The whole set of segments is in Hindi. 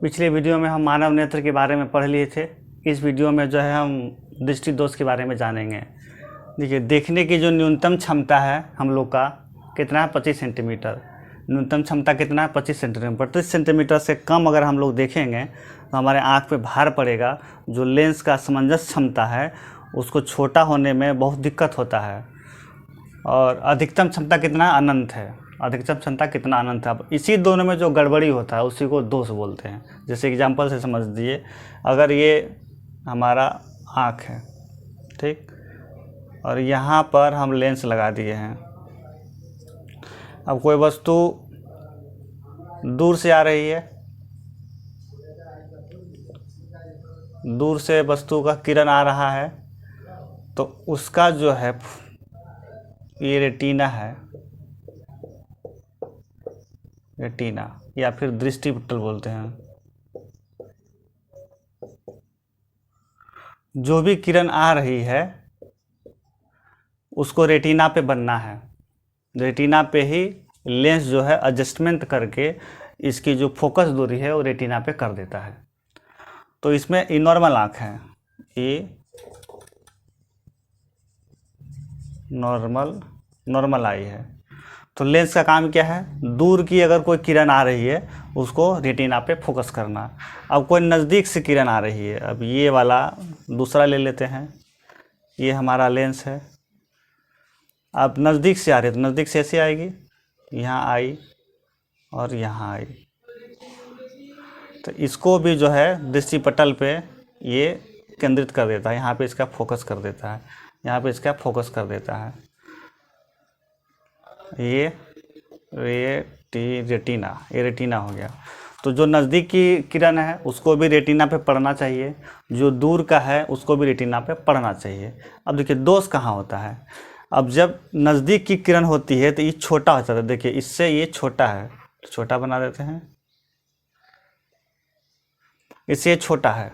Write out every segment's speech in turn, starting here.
पिछले वीडियो में हम मानव नेत्र के बारे में पढ़ लिए थे। इस वीडियो में जो है हम दृष्टि दोष के बारे में जानेंगे। देखिए, देखने की जो न्यूनतम क्षमता है हम लोग का कितना है, 25 सेंटीमीटर। न्यूनतम क्षमता कितना है, 25 सेंटीमीटर। 25 सेंटीमीटर से कम अगर हम लोग देखेंगे तो हमारे आँख पे भार पड़ेगा। जो लेंस का सामंजस्य क्षमता है उसको छोटा होने में बहुत दिक्कत होता है। और अधिकतम क्षमता कितना अनंत है, अधिकतम क्षमता कितना अनंत है। अब इसी दोनों में जो गड़बड़ी होता है उसी को दोष बोलते हैं। जैसे एग्जांपल से समझ दीजिए, अगर ये हमारा आँख है, ठीक, और यहाँ पर हम लेंस लगा दिए हैं। अब कोई वस्तु दूर से आ रही है, दूर से वस्तु का किरण आ रहा है, तो उसका जो है ये रेटिना है, रेटिना या फिर दृष्टिपटल बोलते हैं। जो भी किरण आ रही है उसको रेटिना पे बनना है। रेटिना पे ही लेंस जो है एडजस्टमेंट करके इसकी जो फोकस दूरी है वो रेटिना पे कर देता है। तो इसमें ये नॉर्मल आँख है, ये नॉर्मल आई है। तो लेंस का काम क्या है, दूर की अगर कोई किरण आ रही है उसको रेटिना पे फोकस करना। अब कोई नज़दीक से किरण आ रही है, अब ये वाला दूसरा ले लेते हैं, ये हमारा लेंस है। अब नज़दीक से आ रही है तो नज़दीक से ऐसे आएगी, यहाँ आई और यहाँ आई। तो इसको भी जो है दृष्टिपटल पे ये केंद्रित कर देता है, यहाँ पे इसका फोकस कर देता है, यहाँ पे इसका फोकस कर देता है। ये रेटिना हो गया। तो जो नज़दीक की किरण है उसको भी रेटिना पे पड़ना चाहिए, जो दूर का है उसको भी रेटिना पे पड़ना चाहिए। अब देखिए दोष कहाँ होता है। अब जब नज़दीक की किरण होती है तो ये छोटा हो जाता है। देखिए इससे ये छोटा है, तो छोटा बना देते हैं, इससे ये छोटा है।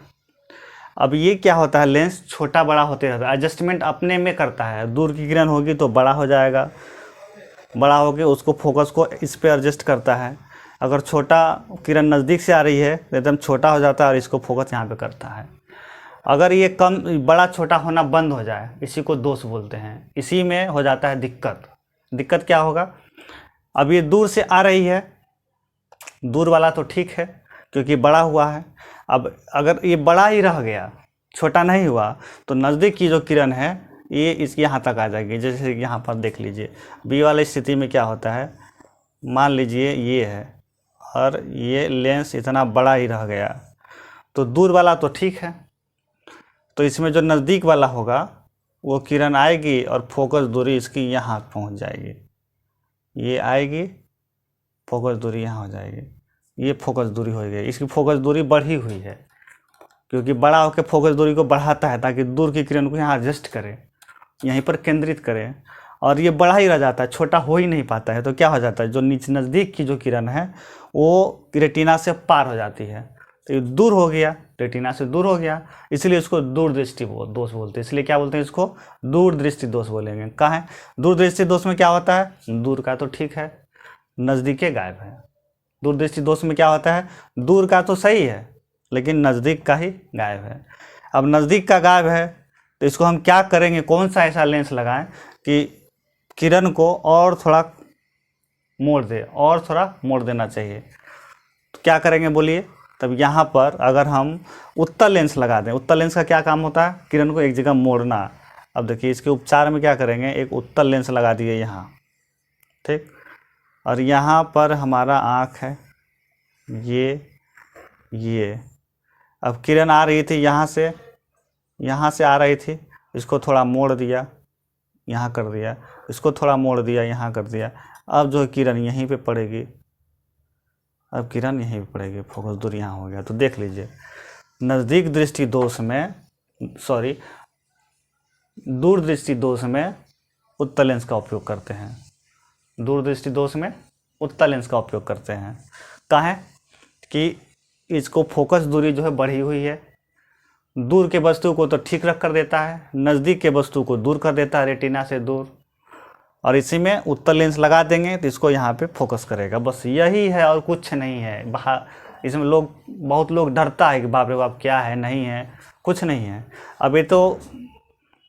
अब ये क्या होता है, लेंस छोटा बड़ा होते रहता है, एडजस्टमेंट अपने में करता है। दूर की किरण होगी तो बड़ा हो जाएगा, बड़ा होके उसको फोकस को इस पे एडजस्ट करता है। अगर छोटा किरण नज़दीक से आ रही है तो एकदम छोटा हो जाता है और इसको फोकस यहाँ पे करता है। अगर ये कम बड़ा छोटा होना बंद हो जाए, इसी को दोष बोलते हैं। इसी में हो जाता है दिक्कत। दिक्कत क्या होगा, अब ये दूर से आ रही है, दूर वाला तो ठीक है क्योंकि बड़ा हुआ है। अब अगर ये बड़ा ही रह गया, छोटा नहीं हुआ, तो नज़दीक की जो किरण है ये इसके यहाँ तक आ जाएगी। जैसे यहाँ पर देख लीजिए, बी वाली स्थिति में क्या होता है, मान लीजिए ये है और ये लेंस इतना बड़ा ही रह गया, तो दूर वाला तो ठीक है। तो इसमें जो नज़दीक वाला होगा वो किरण आएगी और फोकस दूरी इसकी यहाँ पहुँच जाएगी। ये आएगी, फोकस दूरी यहाँ हो जाएगी, ये फोकस दूरी हो गई। इसकी फोकस दूरी बढ़ी हुई है क्योंकि बड़ा होकर फोकस दूरी को बढ़ाता है ताकि दूर की किरण को यहाँ एडजस्ट करे, यहीं पर केंद्रित करें। और ये बड़ा ही रह जाता है, छोटा हो ही नहीं पाता है। तो क्या हो जाता है, जो नीचे नज़दीक की जो किरण है वो रेटिना से पार हो जाती है, तो ये दूर हो गया, रेटिना से दूर हो गया, इसलिए इसको दूरदृष्टि दोष बोलते हैं। इसलिए क्या बोलते हैं, इसको दूरदृष्टि दोष बोलेंगे। कहाँ है दूरदृष्टि दोष में क्या होता है, दूर का तो ठीक है, नज़दीक के गायब है। दूरदृष्टि दोष में क्या होता है, दूर का तो सही है लेकिन नज़दीक का ही गायब है। अब नज़दीक का गायब है तो इसको हम क्या करेंगे, कौन सा ऐसा लेंस लगाएं कि किरण को और थोड़ा मोड़ दे, और थोड़ा मोड़ देना चाहिए। तो क्या करेंगे बोलिए, तब यहाँ पर अगर हम उत्तल लेंस लगा दें। उत्तल लेंस का क्या काम होता है, किरण को एक जगह मोड़ना। अब देखिए इसके उपचार में क्या करेंगे, एक उत्तल लेंस लगा दिए यहाँ, ठीक, और यहाँ पर हमारा आँख है, ये अब किरण आ रही थी यहाँ से आ रही थी, इसको थोड़ा मोड़ दिया, यहाँ कर दिया, इसको थोड़ा मोड़ दिया, यहाँ कर दिया। अब जो किरण यहीं पे पड़ेगी, अब किरण यहीं पे पड़ेगी, फोकस दूर यहाँ हो गया। तो देख लीजिए नज़दीक दृष्टि दोष में, सॉरी, दूरदृष्टि दोष में उत्तल लेंस का उपयोग करते हैं। दूरदृष्टि दोष में उत्तल लेंस का उपयोग करते हैं। कहाँ है कि इसको फोकस दूरी जो है बढ़ी हुई है, दूर के वस्तु को तो ठीक रख कर देता है, नज़दीक के वस्तु को दूर कर देता है रेटिना से दूर, और इसी में उत्तल लेंस लगा देंगे तो इसको यहाँ पे फोकस करेगा। बस यही है और कुछ नहीं है। इसमें बहुत लोग डरता है कि बाप रे बाप क्या है, नहीं है, कुछ नहीं है। अब ये तो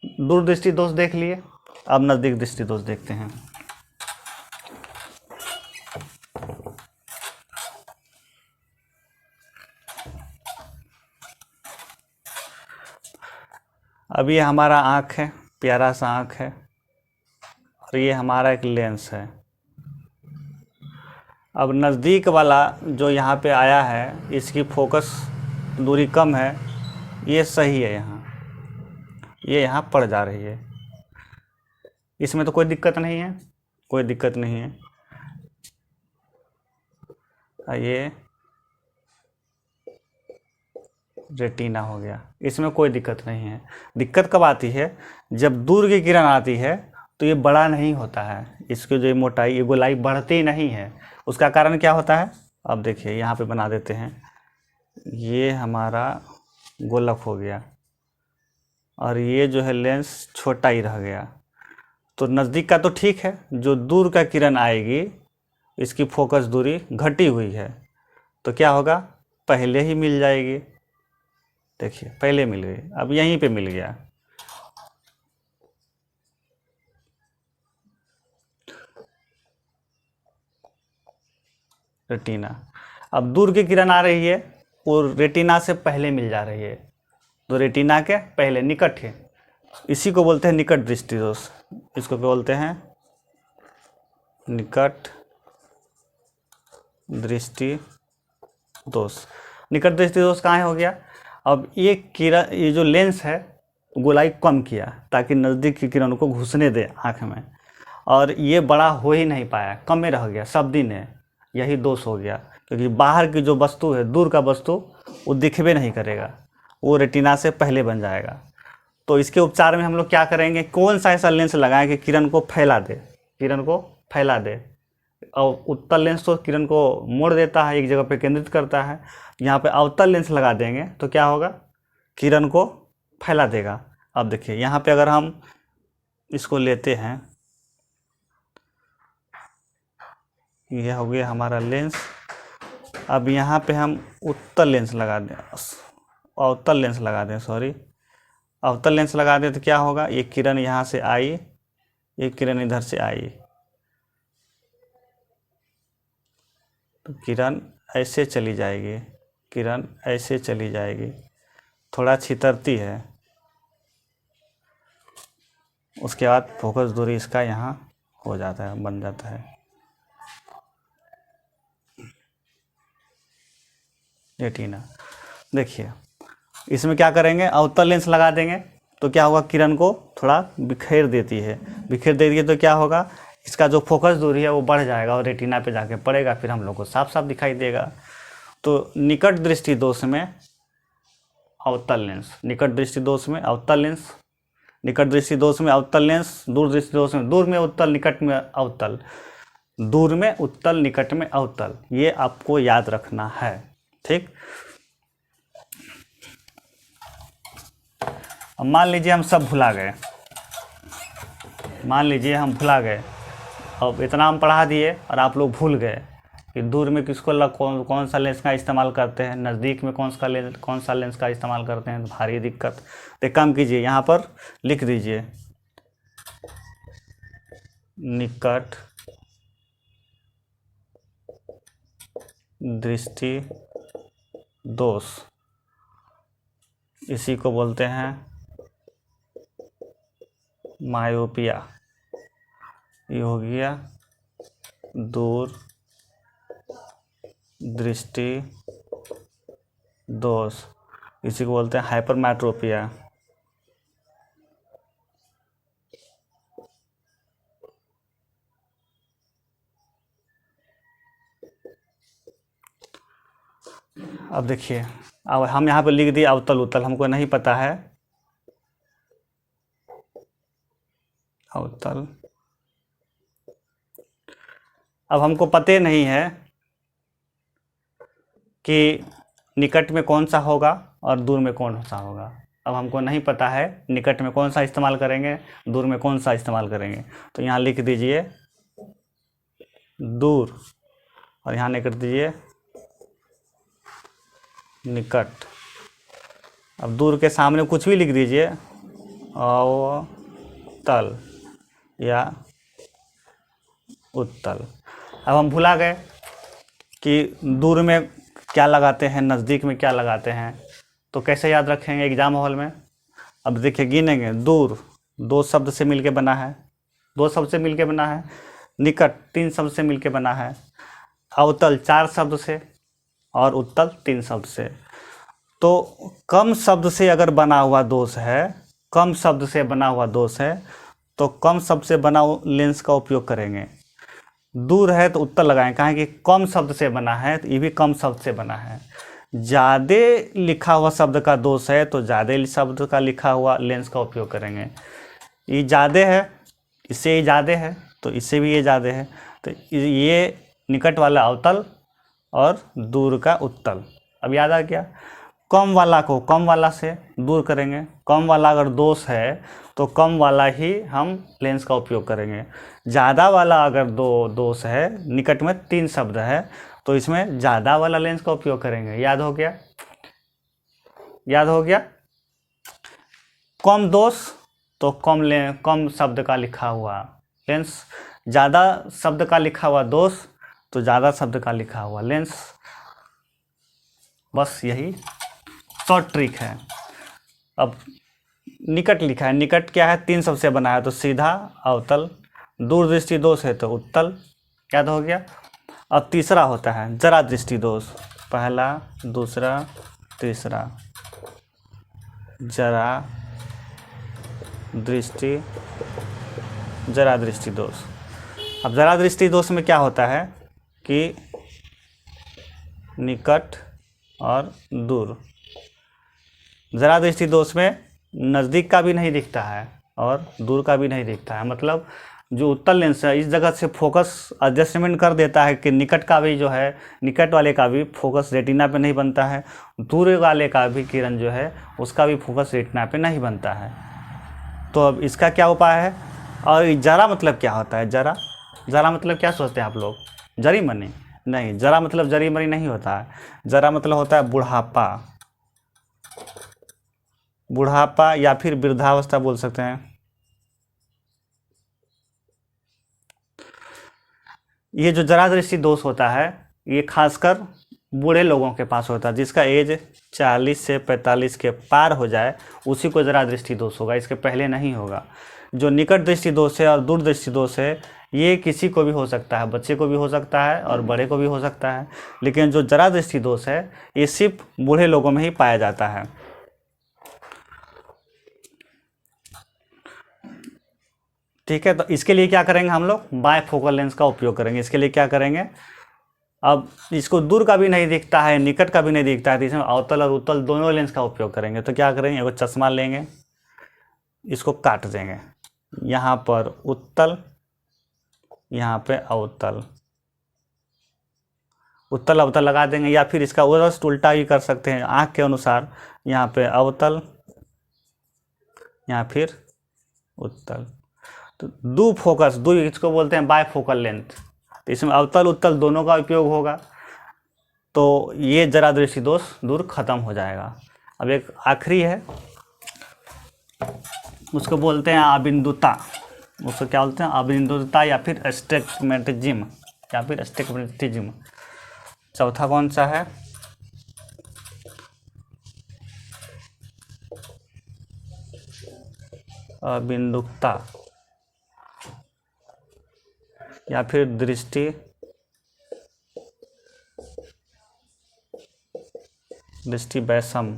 दूरदृष्टि दोष देख लिए, अब नज़दीक दृष्टि दोष देखते हैं। अब ये हमारा आँख है, प्यारा सा आँख है, और ये हमारा एक लेंस है। अब नज़दीक वाला जो यहाँ पे आया है, इसकी फोकस दूरी कम है, ये सही है, ये यहाँ पड़ जा रही है, इसमें तो कोई दिक्कत नहीं है, कोई दिक्कत नहीं है। ये रेटिना हो गया, इसमें कोई दिक्कत नहीं है। दिक्कत कब आती है, जब दूर की किरण आती है तो ये बड़ा नहीं होता है, इसकी जो मोटाई, ये गोलाई बढ़ती नहीं है। उसका कारण क्या होता है, अब देखिए यहाँ पे बना देते हैं, ये हमारा गोलक हो गया और ये जो है लेंस छोटा ही रह गया। तो नज़दीक का तो ठीक है, जो दूर का किरण आएगी इसकी फोकस दूरी घटी हुई है, तो क्या होगा, पहले ही मिल जाएगी। देखिए पहले मिल गई, अब यहीं पे मिल गया। रेटिना, अब दूर की किरण आ रही है वो रेटिना से पहले मिल जा रही है, तो रेटिना के पहले निकट है, इसी को बोलते हैं निकट दृष्टि दोष। इसको क्या बोलते हैं, निकट दृष्टि दोष। निकट दृष्टि दोष कहाँ हो गया, अब ये किरण, ये जो लेंस है गोलाई कम किया ताकि नज़दीक की किरण को घुसने दे आँख में, और ये बड़ा हो ही नहीं पाया, कम में रह गया, सब दिन है, यही दोष हो गया। क्योंकि बाहर की जो वस्तु है, दूर का वस्तु, वो दिखबे नहीं करेगा, वो रेटिना से पहले बन जाएगा। तो इसके उपचार में हम लोग क्या करेंगे, कौन सा ऐसा लेंस लगाएं कि किरण को फैला दे, किरण को फैला दे। और उत्तल लेंस तो किरण को मोड़ देता है, एक जगह पे केंद्रित करता है। यहाँ पे अवतल लेंस लगा देंगे तो क्या होगा, किरण को फैला देगा। अब देखिए यहाँ पे अगर हम इसको लेते हैं, यह हो गया हमारा लेंस। अब यहाँ पे हम उत्तल लेंस लगा दें, अवतल लेंस लगा दें, सॉरी, अवतल लेंस लगा दें तो क्या होगा, ये किरण यहाँ से आई, ये किरण इधर से आई, तो किरण ऐसे चली जाएगी, किरण ऐसे चली जाएगी, थोड़ा छितरती है। उसके बाद फोकस दूरी इसका यहाँ हो जाता है, बन जाता है। रेटिना, देखिए इसमें क्या करेंगे, अवतल लेंस लगा देंगे तो क्या होगा, किरण को थोड़ा बिखेर देती है, बिखेर देती है तो क्या होगा, इसका जो फोकस दूरी है वो बढ़ जाएगा और रेटिना पे जाके पड़ेगा, फिर हम लोग को साफ साफ दिखाई देगा। तो निकट दृष्टि दोष में अवतल लेंस, निकट दृष्टि दोष में अवतल लेंस, निकट दृष्टि दोष में अवतल लेंस, दूर दृष्टि दोष में दूर में उत्तल, निकट में अवतल, दूर में उत्तल, निकट में अवतल, ये आपको याद रखना है, ठीक। अब मान लीजिए हम सब भुला गए, मान लीजिए हम भुला गए, अब इतना हम पढ़ा दिए और आप लोग भूल गए कि दूर में किसको कौन सा लेंस का इस्तेमाल करते हैं, नज़दीक में कौन सा लेंस का इस्तेमाल करते हैं, तो भारी दिक्कत। तो एक काम कीजिए, यहाँ पर लिख दीजिए निकट दृष्टि दोष, इसी को बोलते हैं मायोपिया। ये हो गया दूर दृष्टि दोष, इसी को बोलते हैं हाइपरमेट्रोपिया। अब देखिए, अब हम यहाँ पर लिख दिए अवतल उत्तल, हमको नहीं पता है अवतल, अब हमको पते नहीं है कि निकट में कौन सा होगा और दूर में कौन सा होगा। अब हमको नहीं पता है निकट में कौन सा इस्तेमाल करेंगे, दूर में कौन सा इस्तेमाल करेंगे, तो यहाँ लिख दीजिए दूर और यहाँ लिख दीजिए निकट। अब दूर के सामने कुछ भी लिख दीजिए, अवतल या उत्तल। अब हम भुला गए कि दूर में क्या लगाते हैं, नज़दीक में क्या लगाते हैं, तो कैसे याद रखेंगे एग्जाम हॉल में। अब देखिए गिनेंगे, दूर 2 शब्द से मिलके बना है, 2 शब्द से मिलके बना है। निकट 3 शब्द से मिलके बना है। अवतल 4 शब्द से, और उत्तल 3 शब्द से। तो कम शब्द से अगर बना हुआ दोष है, कम शब्द से बना हुआ दोष है, तो कम शब्द से बना लेंस का उपयोग करेंगे। दूर है तो उत्तर लगाएं, कहें कि कम शब्द से बना है, तो ये भी कम शब्द से बना है। ज़्यादा लिखा हुआ शब्द का दोष है तो ज़्यादा शब्द का लिखा हुआ लेंस का उपयोग करेंगे। ये ज़्यादा है, इससे ये ज़्यादा है, तो इससे भी ये ज़्यादा है, तो ये निकट वाला अवतल और दूर का उत्तल। अब याद आ गया। कम वाला को कम वाला से दूर करेंगे। कम वाला अगर दोष है तो कम वाला ही हम लेंस का उपयोग करेंगे। ज़्यादा वाला अगर दोष है, निकट में 3 शब्द है, तो इसमें ज़्यादा वाला लेंस का उपयोग करेंगे। याद हो गया, याद हो गया। कम दोष तो कम शब्द का लिखा हुआ लेंस, ज़्यादा शब्द का लिखा हुआ दोष तो ज़्यादा शब्द का लिखा हुआ लेंस। बस यही शॉर्ट ट्रिक है। अब निकट लिखा है, निकट क्या है, 3 शब्द से बना है, तो सीधा अवतल। दूर दृष्टि दोष है तो उत्तल। याद हो गया। अब तीसरा होता है जरा दृष्टि दोष। पहला, दूसरा, तीसरा। जरा दृष्टि, जरा दृष्टि दोष। अब जरा दृष्टि दोष में क्या होता है कि निकट और दूर। जरा दृष्टि दोष में नज़दीक का भी नहीं दिखता है और दूर का भी नहीं दिखता है। मतलब जो उत्तल लेंस है इस जगह से फोकस एडजस्टमेंट कर देता है कि निकट का भी जो है, निकट वाले का भी फोकस रेटिना पे नहीं बनता है, दूर वाले का भी किरण जो है उसका भी फोकस रेटिना पे नहीं बनता है। तो अब इसका क्या उपाय है। और जरा मतलब क्या होता है, जरा, जरा मतलब क्या सोचते हैं आप लोग, जरी मनी? नहीं, जरा मतलब जरी मनी नहीं होता है। जरा मतलब होता है बुढ़ापा, बुढ़ापा या फिर वृद्धावस्था बोल सकते हैं। ये जो जरा दृष्टि दोष होता है ये खासकर बूढ़े लोगों के पास होता है, जिसका एज 40 से 45 के पार हो जाए उसी को जरा दृष्टि दोष होगा, इसके पहले नहीं होगा। जो निकट दृष्टि दोष है और दूर दृष्टि दोष है ये किसी को भी हो सकता है, बच्चे को भी हो सकता है और बड़े को भी हो सकता है। लेकिन जो जरा दृष्टि दोष है ये सिर्फ बूढ़े लोगों में ही पाया जाता है। ठीक है, तो इसके लिए क्या करेंगे हम लोग, बायफोकल लेंस का उपयोग करेंगे। इसके लिए क्या करेंगे, अब इसको दूर का भी नहीं दिखता है, निकट का भी नहीं दिखता है, तो इसमें अवतल और उत्तल दोनों लेंस का उपयोग करेंगे। तो क्या करेंगे, एगो चश्मा लेंगे, इसको काट देंगे, यहाँ पर उत्तल, यहाँ पे अवतल, उत्तल अवतल लगा देंगे। या फिर इसका उलट उल्टा भी कर सकते हैं, आँख के अनुसार, यहाँ पे अवतल, यहाँ फिर उत्तल। तो दो फोकस, दो इसको बोलते हैं बायफोकल लेंथ। तो इसमें अवतल उत्तल दोनों का उपयोग होगा, तो ये जरा दृष्टि दोष दूर खत्म हो जाएगा। अब एक आखिरी है, उसको बोलते हैं अबिंदुता। उसको क्या बोलते हैं, अबिंदुता या फिर एस्टिग्मेटिज्म, या फिर एस्टिग्मेटिज्म। चौथा कौन सा है, अबिंदुता या फिर दृष्टि वैषम।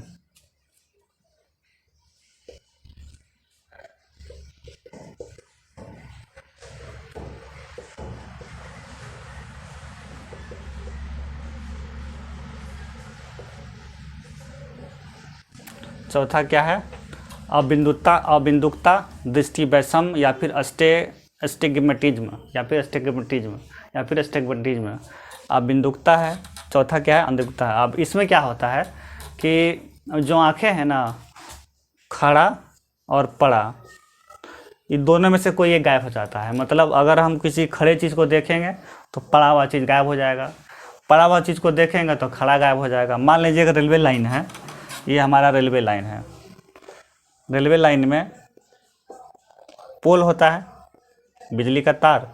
चौथा क्या है, अबिंदुकता, दृष्टि वैषम या फिर एस्टिग्मेटिज्म या फिर एस्टिग्मेटिज्म। अबिंदुकता है, चौथा क्या है, अंधुकता है। अब इसमें क्या होता है कि जो आंखें हैं ना, खड़ा और पड़ा, ये दोनों में से कोई एक गायब हो जाता है। मतलब अगर हम किसी खड़े चीज़ को देखेंगे तो पड़ा हुआ चीज़ गायब हो जाएगा, पड़ा हुआ चीज़ को देखेंगे तो खड़ा गायब हो जाएगा। मान लीजिए अगर रेलवे लाइन है, ये हमारा रेलवे लाइन है। रेलवे लाइन में पोल होता है, बिजली का तार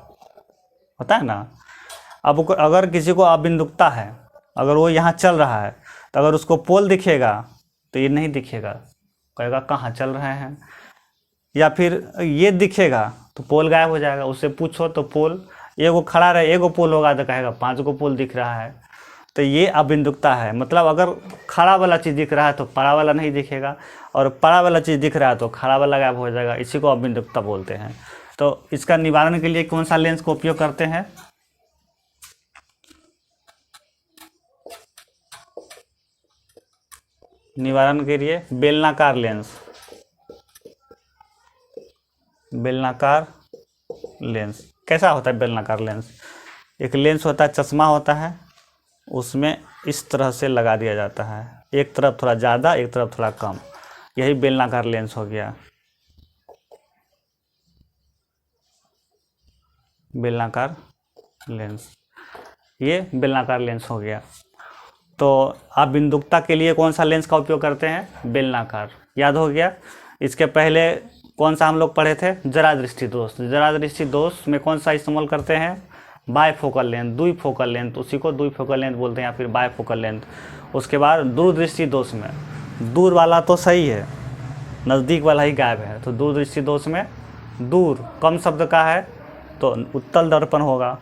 होता है ना। अब अगर किसी को अबिंदुकता है, अगर वो यहाँ चल रहा है, तो अगर उसको पोल दिखेगा तो ये नहीं दिखेगा, कहेगा कहाँ चल रहे हैं। या फिर ये दिखेगा तो पोल गायब हो जाएगा। उससे पूछो तो पोल एगो खड़ा रहे, एगो पोल होगा तो कहेगा 5 गो पोल दिख रहा है। तो ये अबिंदुकता है। मतलब अगर खड़ा वाला चीज़ दिख रहा है तो पड़ा वाला नहीं दिखेगा, और पड़ा वाला चीज़ दिख रहा है तो खड़ा वाला गायब हो जाएगा। इसी को अबिंदुकता बोलते हैं। तो इसका निवारण के लिए कौन सा लेंस का उपयोग करते हैं? निवारण के लिए बेलनाकार लेंस। बेलनाकार लेंस कैसा होता है? बेलनाकार लेंस एक लेंस होता है, चश्मा होता है, उसमें इस तरह से लगा दिया जाता है, एक तरफ थोड़ा ज़्यादा, एक तरफ थोड़ा कम। यही बेलनाकार लेंस हो गया, बेलनाकार लेंस। ये बेलनाकार लेंस हो गया। तो आप बिंदुकता के लिए कौन सा लेंस का उपयोग करते हैं? बेलनाकार। याद हो गया। इसके पहले कौन सा हम लोग पढ़े थे? जरा दृष्टि दोष। जरा दृष्टि दोष में कौन सा इस्तेमाल करते हैं? बायफोकल लेंथ, द्विफोकल लेंथ। उसी को द्विफोकल लेंथ बोलते हैं या फिर बायफोकल लेंथ। उसके बाद दूरदृष्टि दोष में दूर वाला तो सही है, नज़दीक वाला ही गायब है। तो दूरदृष्टि दोष में दूर कम शब्द का है तो उत्तल दर्पण होगा।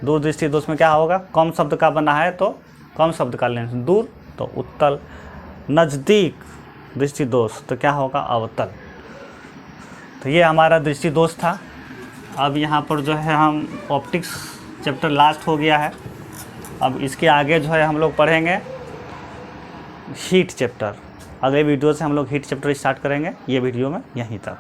दूरदृष्टि दोष में क्या होगा? कम शब्द का बना है तो कम शब्द का लेंस, दूर तो उत्तल, नज़दीक दृष्टि दोष तो क्या होगा? अवतल। तो ये हमारा दृष्टि दोष था। अब यहाँ पर जो है हम ऑप्टिक्स चैप्टर लास्ट हो गया है। अब इसके आगे जो है हम लोग पढ़ेंगे हीट चैप्टर। अगले वीडियो से हम लोग हीट चैप्टर स्टार्ट करेंगे। ये वीडियो में यहीं तक।